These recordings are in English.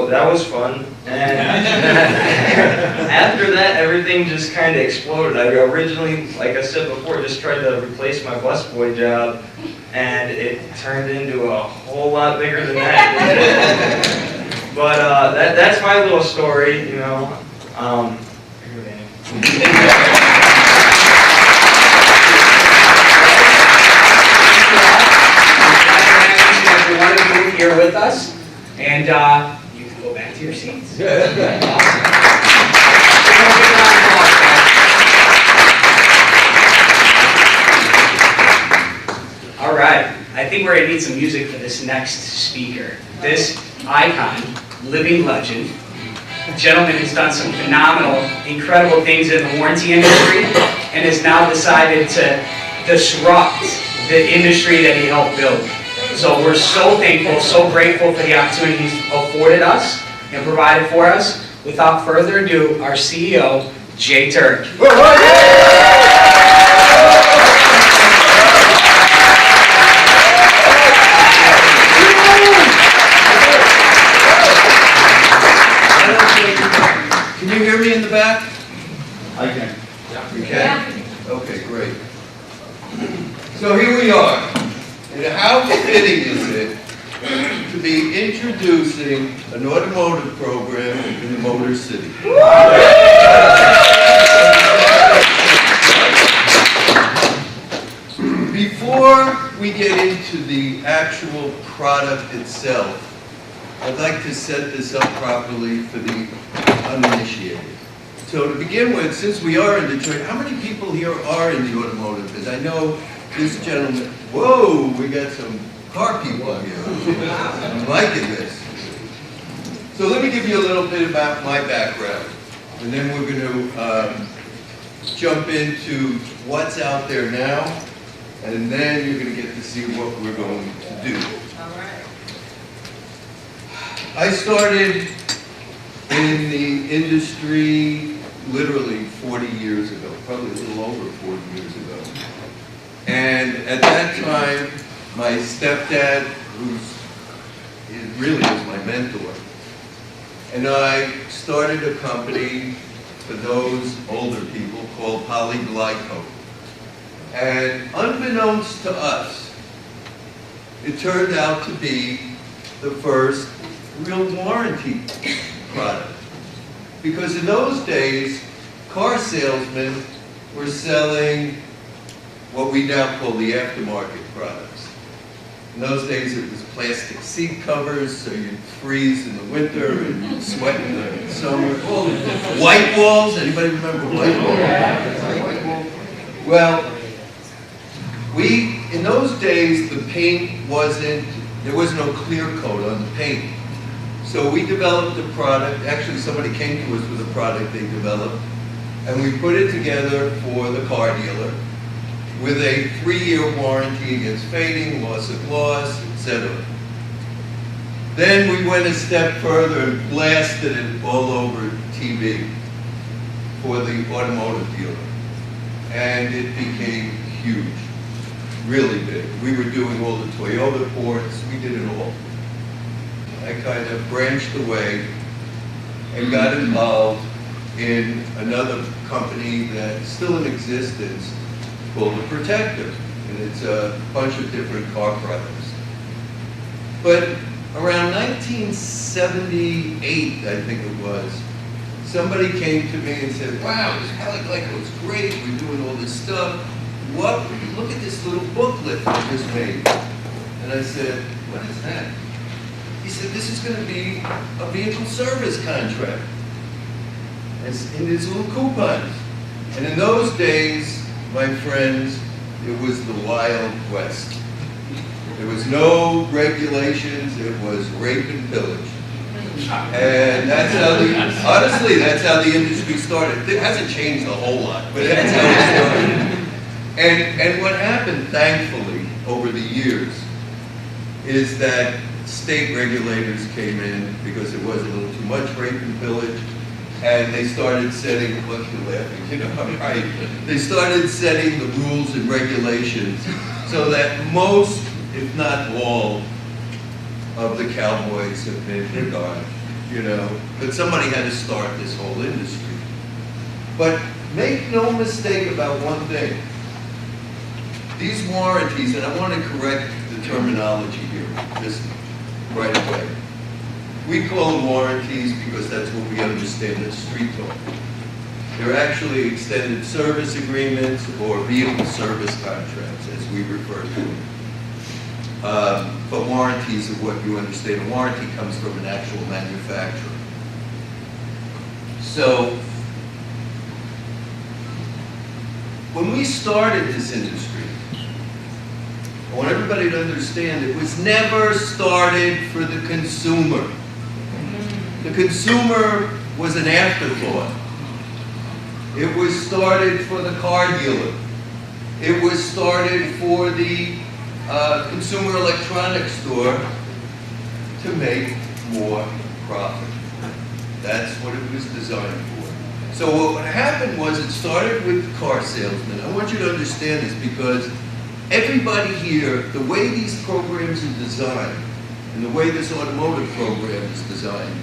So that was fun. And after that, everything just kind of exploded. I originally, like I said before, just tried to replace my busboy job, and it turned into a whole lot bigger than that. But that's my little story, you know. Everyone of you here with us, and you can go back to your seats. All right, I think we're going to need some music for this next speaker. This icon, living legend, gentleman has done some phenomenal, incredible things in the warranty industry and has now decided to disrupt the industry that he helped build. So we're so thankful, so grateful for the opportunity he's afforded us and provided for us. Without further ado, our CEO, Tuerk. Can you hear me in the back? I can. You can? Okay, great. So here we are. And how fitting is it to be introducing an automotive program in the Motor City? Before we get into the actual product itself, I'd like to set this up properly for the uninitiated. So to begin with, since we are in Detroit, how many people here are in the automotive business? I know this gentleman, whoa, we got some car people here. I'm liking this. So let me give you a little bit about my background, and then we're going to jump into what's out there now, and then you're going to get to see what we're going to do. All right. I started in the industry literally 40 years ago, probably a little over 40 years ago. And at that time, my stepdad, really was my mentor, and I started a company for those older people called Polyglyco. And unbeknownst to us, it turned out to be the first real warranty product. Because in those days, car salesmen were selling what we now call the aftermarket products. In those days, it was plastic seat covers, so you'd freeze in the winter and you'd sweat in the summer. White walls, anybody remember white walls? Well, in those days, the paint there was no clear coat on the paint. So we developed a product, actually somebody came to us with a product they developed, and we put it together for the car dealer with a 3-year warranty against fading, loss of gloss, etc. Then we went a step further and blasted it all over TV for the automotive dealer. And it became huge, really big. We were doing all the Toyota ports, we did it all. I kind of branched away and got involved in another company that's still in existence called The Protector, and it's a bunch of different car products. But around 1978, I think it was, somebody came to me and said, wow, this Polyglyco is great, we're doing all this stuff. Look at this little booklet I just made. And I said, what is that? He said, this is going to be a vehicle service contract. In these little coupons. And in those days, my friends, it was the Wild West. There was no regulations, it was rape and pillage. And that's how honestly, that's how the industry started. It hasn't changed a whole lot, but that's how it started. And what happened, thankfully, over the years, is that state regulators came in because there was a little too much rape and pillage, and they started setting, look, you're laughing, you know, I'm right. They started setting the rules and regulations so that most, if not all, of the cowboys have been hit on you know, but somebody had to start this whole industry. But make no mistake about one thing. These warranties, and I want to correct the terminology here, just right away. We call them warranties because that's what we understand as street talk. They're actually extended service agreements or vehicle service contracts, as we refer to them. But warranties are what you understand. A warranty comes from an actual manufacturer. So, when we started this industry, I want everybody to understand it was never started for the consumer. The consumer was an afterthought. It was started for the car dealer. It was started for the consumer electronics store to make more profit. That's what it was designed for. So what happened was it started with car salesmen. I want you to understand this because everybody here, the way these programs are designed and the way this automotive program is designed,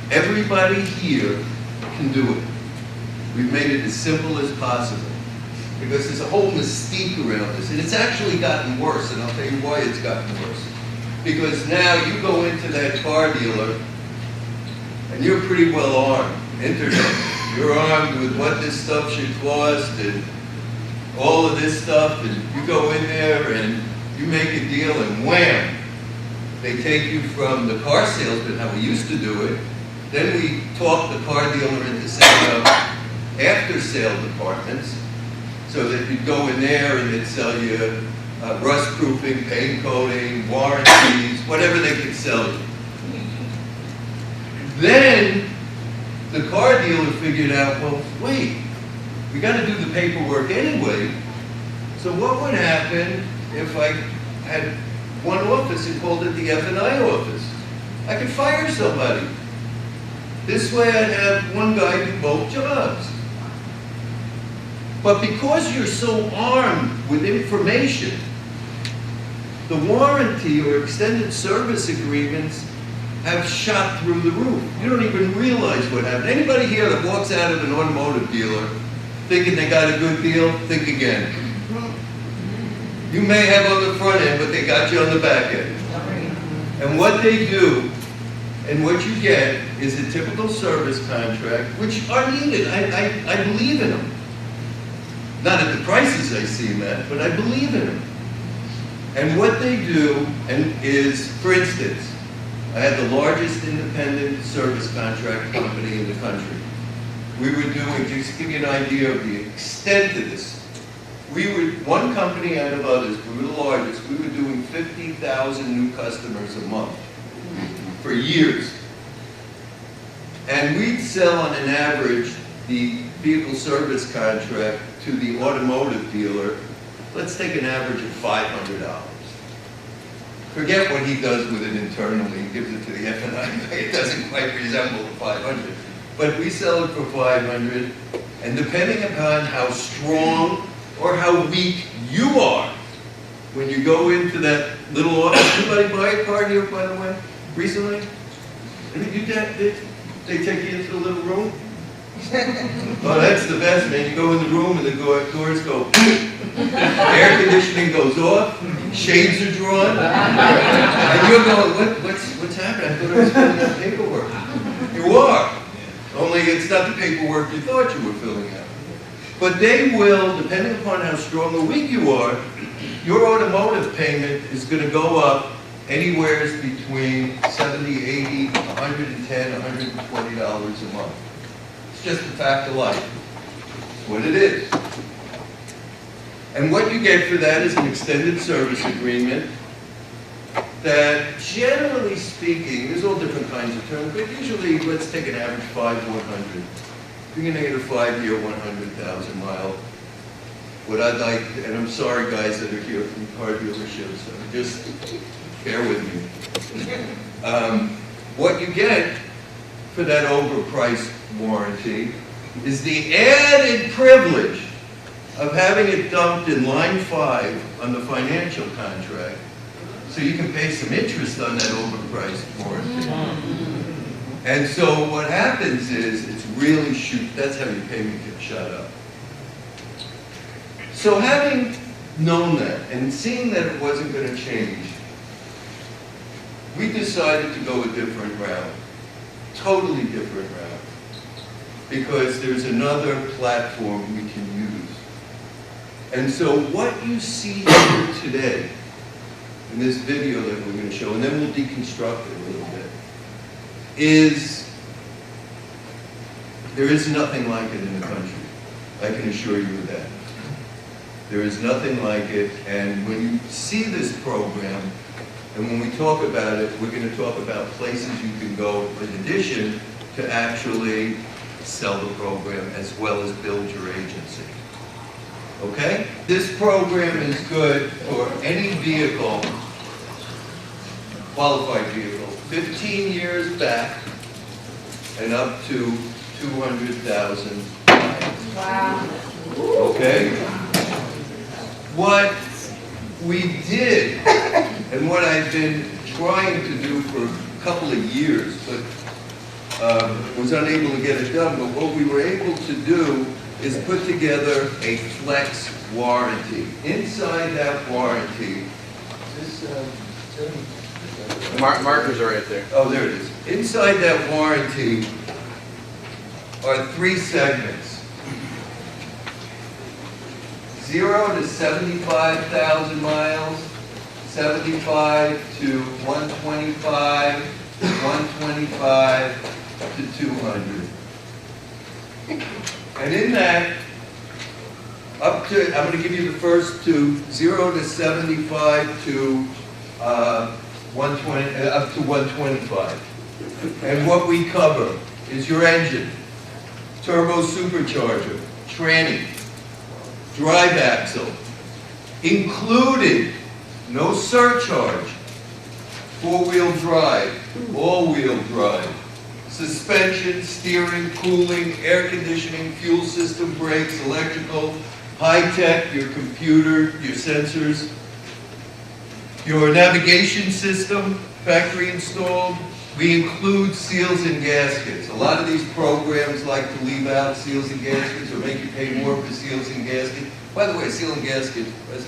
everybody here can do it. We've made it as simple as possible because there's a whole mystique around this, and it's actually gotten worse, and I'll tell you why it's gotten worse. Because now you go into that car dealer, and you're pretty well armed, internet. You're armed with what this stuff should cost, and all of this stuff, and you go in there, and you make a deal, and wham! They take you from the car salesman, how we used to do it, then we talk the car dealer into setting up after-sale departments, so that you'd go in there and they'd sell you rust-proofing, paint coating, warranties, whatever they could sell you. Then the car dealer figured out, well, wait, we got to do the paperwork anyway, so what would happen if I had one office and called it the F&I office? I could fire somebody. This way I'd have one guy do both jobs. But because you're so armed with information, the warranty or extended service agreements have shot through the roof. You don't even realize what happened. Anybody here that walks out of an automotive dealer thinking they got a good deal, think again. You may have on the front end, but they got you on the back end. And what they do, and what you get, is a typical service contract, which are needed. I believe in them. Not at the prices I see them at, but I believe in them. And what they do is, for instance, I had the largest independent service contract company in the country. We were doing, just to give you an idea of the extent of this, we were, one company out of others, we were the largest, we were doing 50,000 new customers a month for years. And we'd sell on an average the vehicle service contract to the automotive dealer, let's take an average of $500. Forget what he does with it internally, he gives it to the F&I, it doesn't quite resemble the 500. But we sell it for 500, and depending upon how strong or how weak you are, when you go into that little office, anybody buy a car here, by the way, recently? They take you into the little room? Oh, that's the best, man. You go in the room and the doors go, air conditioning goes off, shades are drawn, and you're going, what's happening? I thought I was filling out paperwork. You are, only it's not the paperwork you thought you were filling out. But they will, depending upon how strong or weak you are, your automotive payment is going to go up anywhere between $70, $80, $110, $120 a month. It's just a fact of life. It's what it is. And what you get for that is an extended service agreement that, generally speaking, there's all different kinds of terms, but usually, let's take an average 5-100. You're going to get a 5-year, 100,000 mile. What I'd like, and I'm sorry guys that are here from car dealerships, so just bear with me. What you get for that overpriced warranty is the added privilege of having it dumped in line 5 on the financial contract, so you can pay some interest on that overpriced warranty. And so what happens is, it's really that's how your payment gets shot up. So having known that, and seeing that it wasn't going to change, we decided to go a different route, totally different route, because there's another platform we can use. And so what you see here today, in this video that we're going to show, and then we'll deconstruct it a little bit, there is nothing like it in the country. I can assure you of that. There is nothing like it, and when you see this program, and when we talk about it, we're going to talk about places you can go in addition to actually sell the program as well as build your agency. Okay? This program is good for any vehicle, qualified vehicle, 15 years back and up to 200,000 miles. Wow. Okay? What we did, and what I've been trying to do for a couple of years, but was unable to get it done, but what we were able to do is put together a flex warranty. Inside that warranty, Markers are right there. oh, there it is. Inside that warranty are 3 segments. 0 to 75,000 miles, 75 to 125, 125 to 200. And in that, I'm going to give you the first two, 0 to 75 to 120, up to 125. And what we cover is your engine, turbo supercharger, tranny, drive axle, included, no surcharge, 4-wheel drive, all-wheel drive, suspension, steering, cooling, air conditioning, fuel system, brakes, electrical, high-tech, your computer, your sensors, your navigation system, factory installed. We include seals and gaskets. A lot of these programs like to leave out seals and gaskets or make you pay more for seals and gaskets. By the way, seal and gasket, this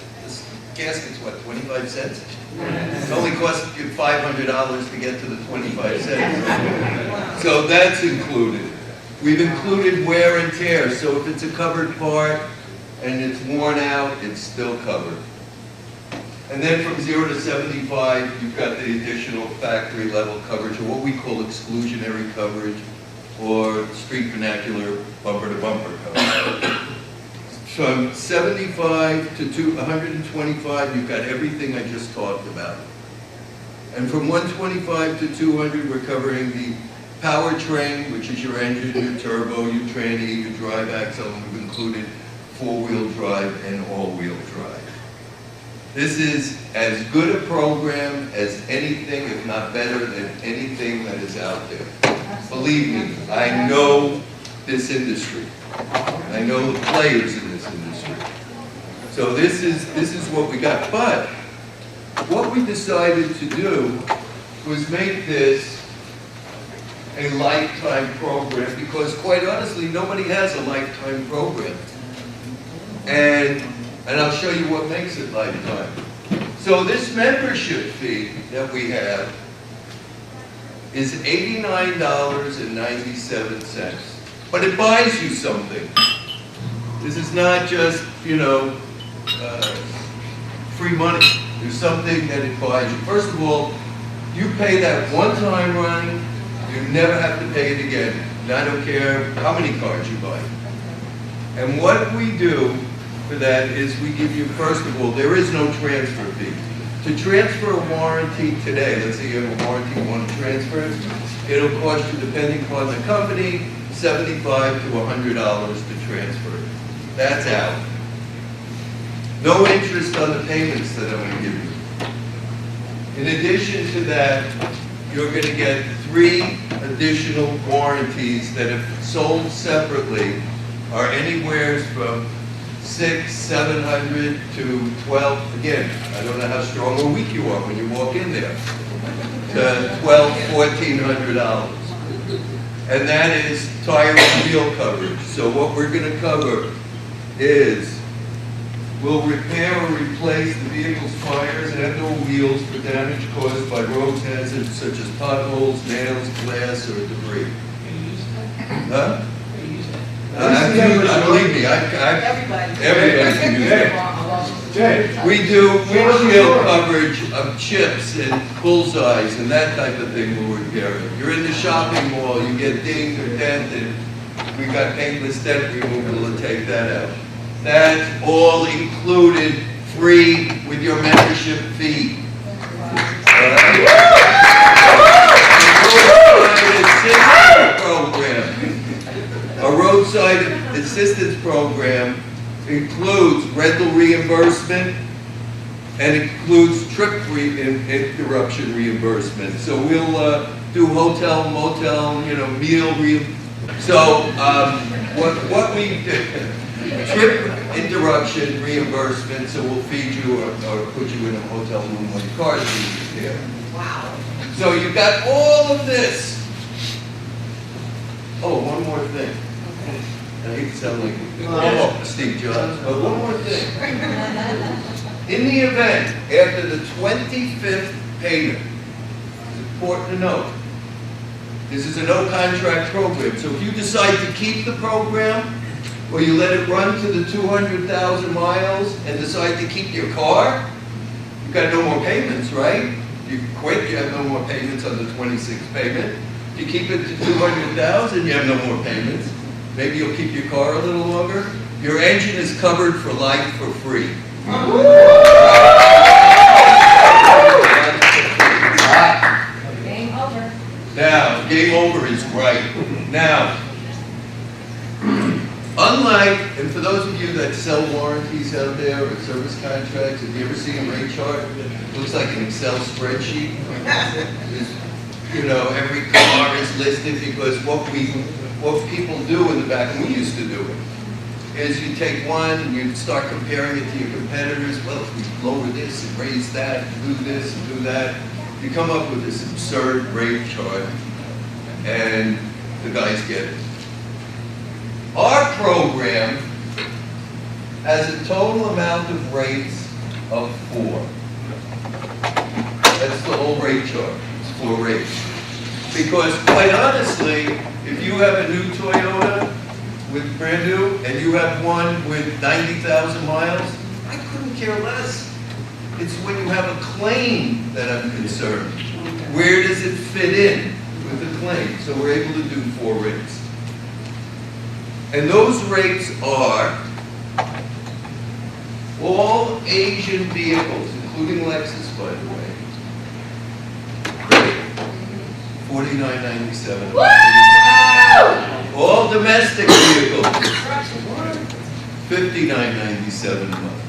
gasket's what, 25 cents? It only costs you $500 to get to the 25 cents. So that's included. We've included wear and tear, so if it's a covered part and it's worn out, it's still covered. And then from 0 to 75, you've got the additional factory level coverage, or what we call exclusionary coverage, or street vernacular bumper to bumper coverage. From 75 to 125, you've got everything I just talked about. And from 125 to 200, we're covering the powertrain, which is your engine, your turbo, your tranny, your drive axle, and we've included 4-wheel drive and all-wheel drive. This is as good a program as anything, if not better than anything that is out there. Believe me, I know this industry. I know the players in this industry. So this is what we got. But what we decided to do was make this a lifetime program, because quite honestly, nobody has a lifetime program. And I'll show you what makes it lifetime. So this membership fee that we have is $89.97. But it buys you something. This is not just, free money. There's something that it buys you. First of all, you pay that one time running, you never have to pay it again. And I don't care how many cars you buy. And what we do for that is we give you, first of all, there is no transfer fee. To transfer a warranty today, let's say you have a warranty you want to transfer it, it'll cost you, depending upon the company, $75 to $100 to transfer it. That's out. No interest on the payments that I'm going to give you. In addition to that, you're going to get 3 additional warranties that, if sold separately, are anywhere from $600, $700 to $1,200. Again, I don't know how strong or weak you are when you walk in there. To $1,200, $1,400. and that is tire and wheel coverage. So what we're going to cover is we'll repair or replace the vehicle's tires and/or wheels for damage caused by road hazards such as potholes, nails, glass, or debris. Huh? Believe me, everybody can use that. We do windshield coverage of chips and bullseyes and that type of thing we'll repair it. You're in the shopping mall, you get dinged or dented, we got paintless dent removal to take that out. That's all included, free with your membership fee. A roadside assistance program includes rental reimbursement and includes trip interruption reimbursement. So we'll do hotel, motel, meal So what we do, trip interruption reimbursement, so we'll feed you or put you in a hotel room when your car's being repaired. Wow. So you've got all of this. Oh, one more thing. I hate to sound like Steve Jobs, but one more thing. In the event, after the 25th payment, it's important to note, this is a no-contract program, so if you decide to keep the program, or you let it run to the 200,000 miles and decide to keep your car, you've got no more payments, right? You quit, you have no more payments on the 26th payment. If you keep it to 200,000, you have no more payments. Maybe you'll keep your car a little longer. Your engine is covered for life for free. Game over. Now, game over is right. Now, unlike, and for those of you that sell warranties out there or service contracts, have you ever seen a rate chart? It looks like an Excel spreadsheet. Every car is listed because what people do in the back, and we used to do it, is you take one and you start comparing it to your competitors. Well, if we lower this and raise that, and do this and do that, you come up with this absurd rate chart, and the guys get it. Our program has a total amount of rates of 4. That's the whole rate chart. It's 4 rates. Because quite honestly, if you have a new Toyota with brand new, and you have one with 90,000 miles, I couldn't care less. It's when you have a claim that I'm concerned. Where does it fit in with the claim? So we're able to do 4 rates. And those rates are all Asian vehicles, including Lexus, by the way. $49.97. All domestic vehicles, $59.97 a month.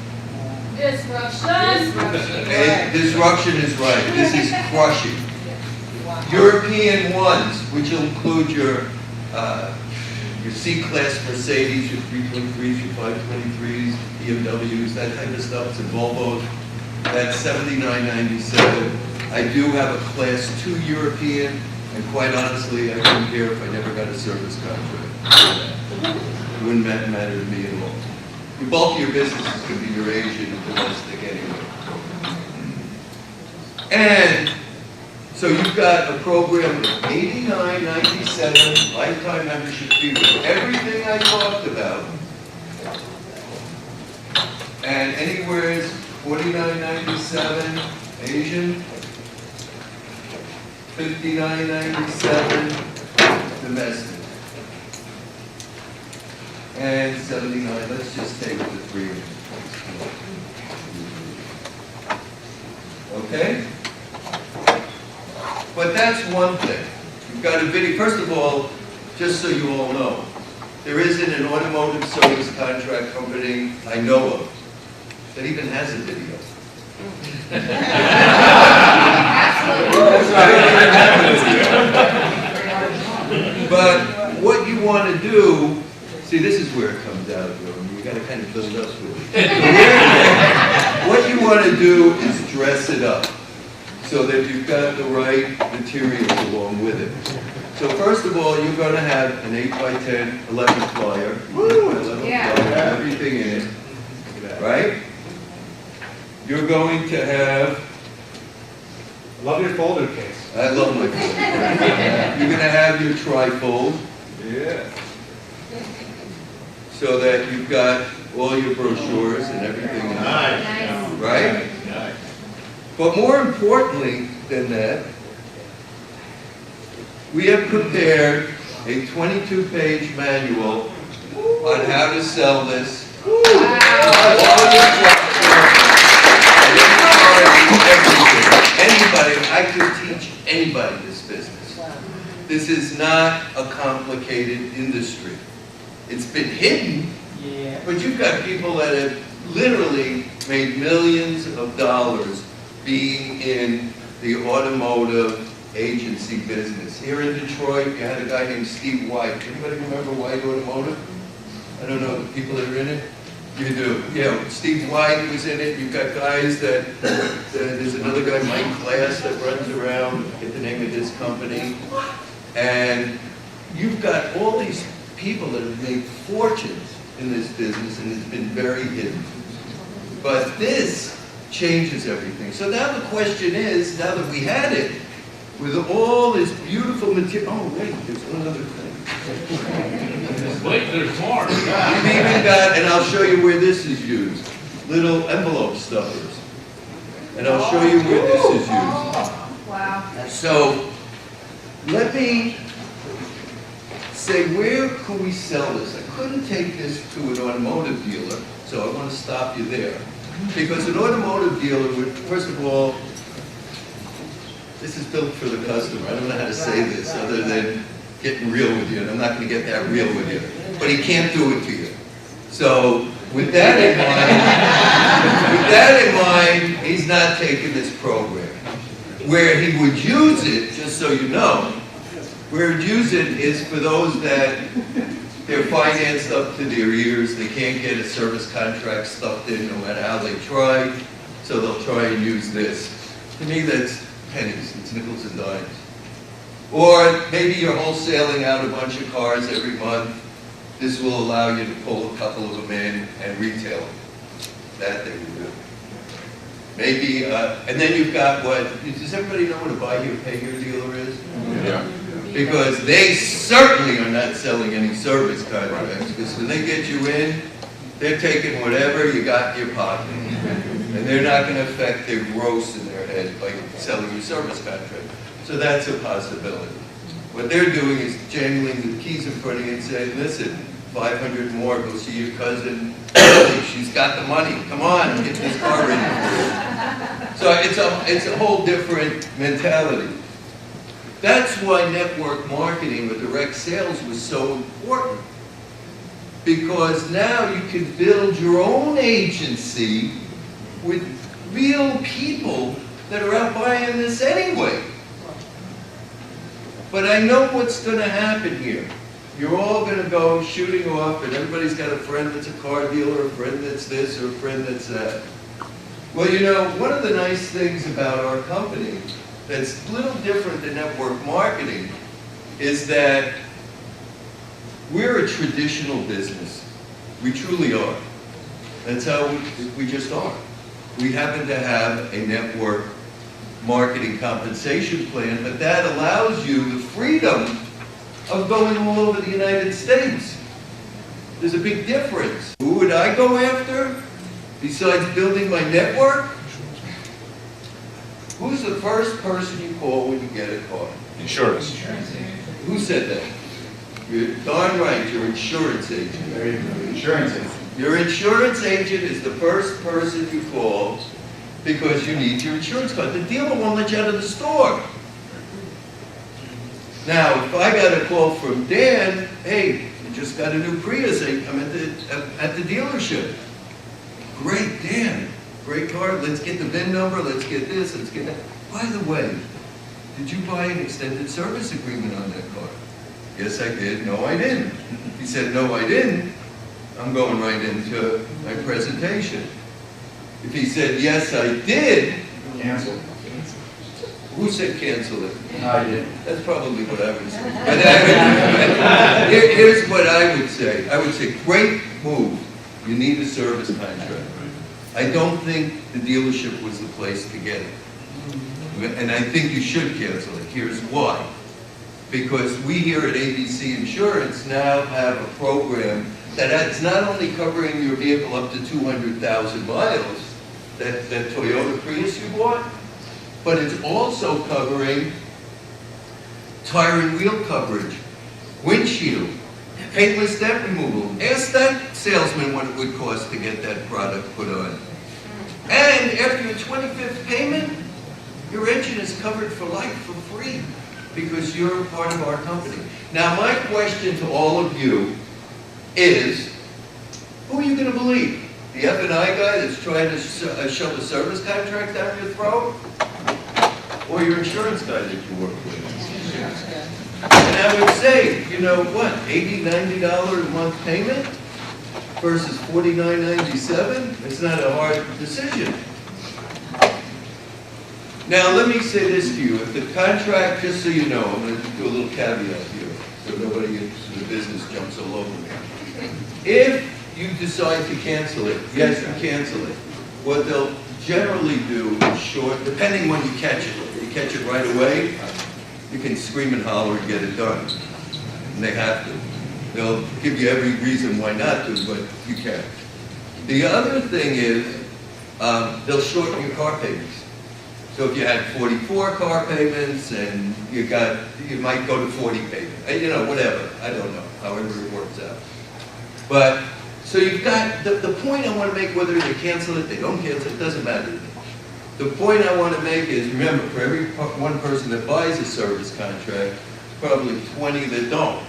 And disruption is right. This is crushing. European ones, which will include your C-Class Mercedes, your 323s, your 523s, BMWs, that type of stuff, and Volvos, that's $79.97. I do have a Class 2 European, and quite honestly, I wouldn't care if I never got a service contract. It wouldn't matter to me at all. The bulk of your business is going to be your Asian and domestic anyway. And so you've got a program of $89.97 lifetime membership fee with everything I talked about. And anywhere is $49.97 Asian, $59.97 domestic, and $79. Let's just take the 3. Okay? But that's one thing. You've got a video. First of all, just so you all know, there isn't an automotive service contract company I know of that even has a video. But what you want to do, see, this is where it comes out of. You got to kind of build up to it. What you want to do is dress it up. so that you've got the right materials along with it. So first of all, you're going to have an 8x10 11 flyer. Yeah. Everything in it, right? You're going to have, Love your folder case. I love my folder. You're going to have your trifold. Yeah. So that you've got all your brochures and everything in it, Nice. right? But more importantly than that, we have prepared a 22-page manual on how to sell this. Anybody, I could teach anybody this business. This is not a complicated industry. It's been hidden, but you've got people that have literally made millions of dollars being in the automotive agency business. Here in Detroit, you had a guy named Steve White. Anybody remember White Automotive? I don't know the people that are in it. You do. Yeah, Steve White was in it. You've got guys that, there's another guy, Mike Glass, that runs around, I get the name of his company. And you've got all these people that have made fortunes in this business, and it's been very hidden. But this changes everything. So now the question is, now that we had it, with all this beautiful material, oh wait, there's one other thing. Wait, there's more. We've even got, and I'll show you where this is used, little envelope stuffers. And I'll show you where this is used. Wow. So, let me say, where could we sell this? I couldn't take this to an automotive dealer, so I want to stop you there. Because an automotive dealer would, first of all, this is built for the customer. I don't know how to say this other than getting real with you, and I'm not going to get that real with you. But he can't do it to you. So, with that in mind, he's not taking this program. Where he would use it, just so you know, where he'd use it is for those that they're financed up to their ears, they can't get a service contract stuffed in no matter how they try, so they'll try and use this. To me, that's pennies, it's nickels and dimes. Or maybe you're wholesaling out a bunch of cars every month. This will allow you to pull a couple of them in and retail them. That they will do. Maybe, and then you've got what, does everybody know what a buy here, pay here dealer is? Yeah. Because they certainly are not selling any service contracts, because when they get you in, they're taking whatever you got in your pocket. And they're not going to affect their gross in their head by selling you service contract. So that's a possibility. What they're doing is jangling the keys in front of you and saying, listen, 500 more, go see your cousin. She's got the money. Come on, get this car ready for her. So it's a whole different mentality. That's why network marketing or direct sales was so important. Because now you can build your own agency with real people that are out buying this anyway. But I know what's going to happen here. You're all going to go shooting off, and everybody's got a friend that's a car dealer, a friend that's this, or a friend that's that. Well, you know, one of the nice things about our company that's a little different than network marketing is that we're a traditional business. We truly are. That's how we just are. We happen to have a network marketing compensation plan, but that allows you the freedom of going all over the United States. There's a big difference. Who would I go after besides building my network? Who's the first person you call when you get a car? Insurance. Who said that? You're darn right, your insurance agent. Insurance agent. Your insurance agent is the first person you call because you need your insurance card. The dealer won't let you out of the store. Now, if I got a call from Dan, hey, you just got a new Prius, I'm at the dealership. Great, Dan, great car, let's get the VIN number, let's get this, let's get that. By the way, did you buy an extended service agreement on that car? Yes, I did. No, I didn't. He said, no, I didn't. I'm going right into my presentation. If he said, yes, I did, Cancel. Who said cancel it? I did. That's probably what I would say. Here's what I would say. I would say, great move. You need a service contract. I don't think the dealership was the place to get it. And I think you should cancel it. Here's why. Because we here at ABC Insurance now have a program that is not only covering your vehicle up to 200,000 miles, that Toyota Prius you bought, but it's also covering tire and wheel coverage, windshield, paintless dent removal. Ask that salesman what it would cost to get that product put on. And after your 25th payment, your engine is covered for life for free because you're part of our company. Now, my question to all of you is, who are you going to believe? The F&I guy that's trying to shove a service contract down your throat? Or your insurance guy that you work with? And I would say, you know what, $80, $90 a month payment versus $49.97? It's not a hard decision. Now, let me say this to you. If the contract, just so you know, I'm going to do a little caveat here, so nobody in the business jumps all over me. If you decide to cancel it, yes, you cancel it. What they'll generally do is short, depending when you catch it. If you catch it right away, you can scream and holler and get it done. And they have to. They'll give you every reason why not to, but you can. The other thing is, they'll shorten your car payments. So if you had 44 car payments and you might go to 40 payments. You know, whatever. I don't know, however it works out. But, so you've got, the point I want to make, whether they cancel it, they don't cancel it, doesn't matter to me. The point I want to make is, remember, for every one person that buys a service contract, probably 20 that don't.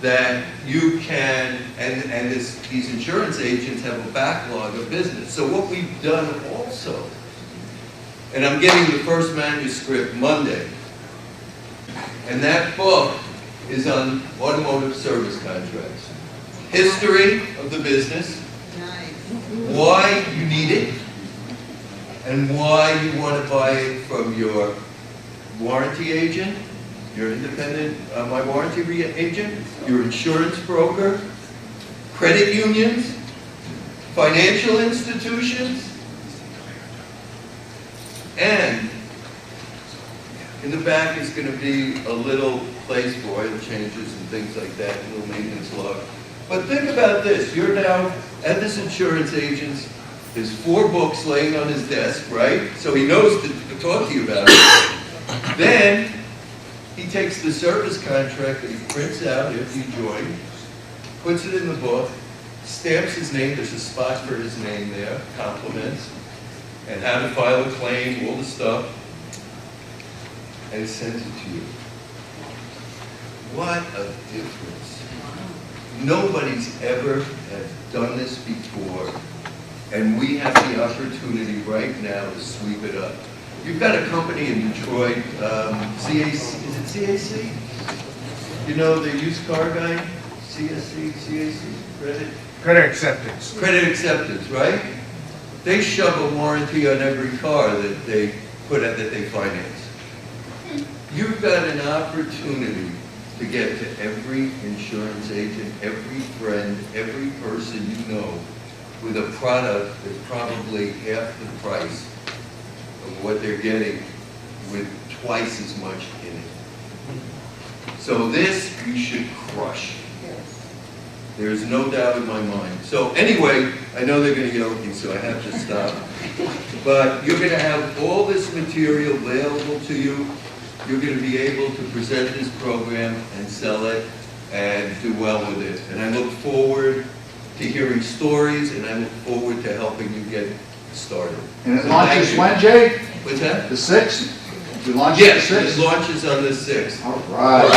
That you can, and these insurance agents have a backlog of business. So what we've done also, and I'm getting the first manuscript Monday, and that book is on automotive service contracts. History of the business, why you need it, and why you want to buy it from your warranty agent, your independent, my warranty agent, your insurance broker, credit unions, financial institutions, and in the back is going to be a little place for oil changes and things like that, a little maintenance log. But think about this, you're now at this insurance agent's, there's 4 books laying on his desk, right? So he knows to talk to you about it. Then, he takes the service contract that he prints out after you join, puts it in the book, stamps his name, there's a spot for his name there, compliments, and how to file a claim, all the stuff, and sends it to you. What a difference. Nobody's ever done this before, and we have the opportunity right now to sweep it up. You've got a company in Detroit, CAC, is it CAC? You know the used car guy? CAC, Credit acceptance. Credit acceptance, right? They shove a warranty on every car that they put out, that they finance. You've got an opportunity to get to every insurance agent, every friend, every person you know with a product that's probably half the price of what they're getting with twice as much in it. So this you should crush. There's no doubt in my mind. So anyway, I know they're going to yell at me, so I have to stop. But you're going to have all this material available to you. You're going to be able to present this program and sell it and do well with it. And I look forward to hearing stories, and I look forward to helping you get started. And it launches when, Jay? What's that? The 6th? You launch Yes, the it 6th? launches on the 6th. All right.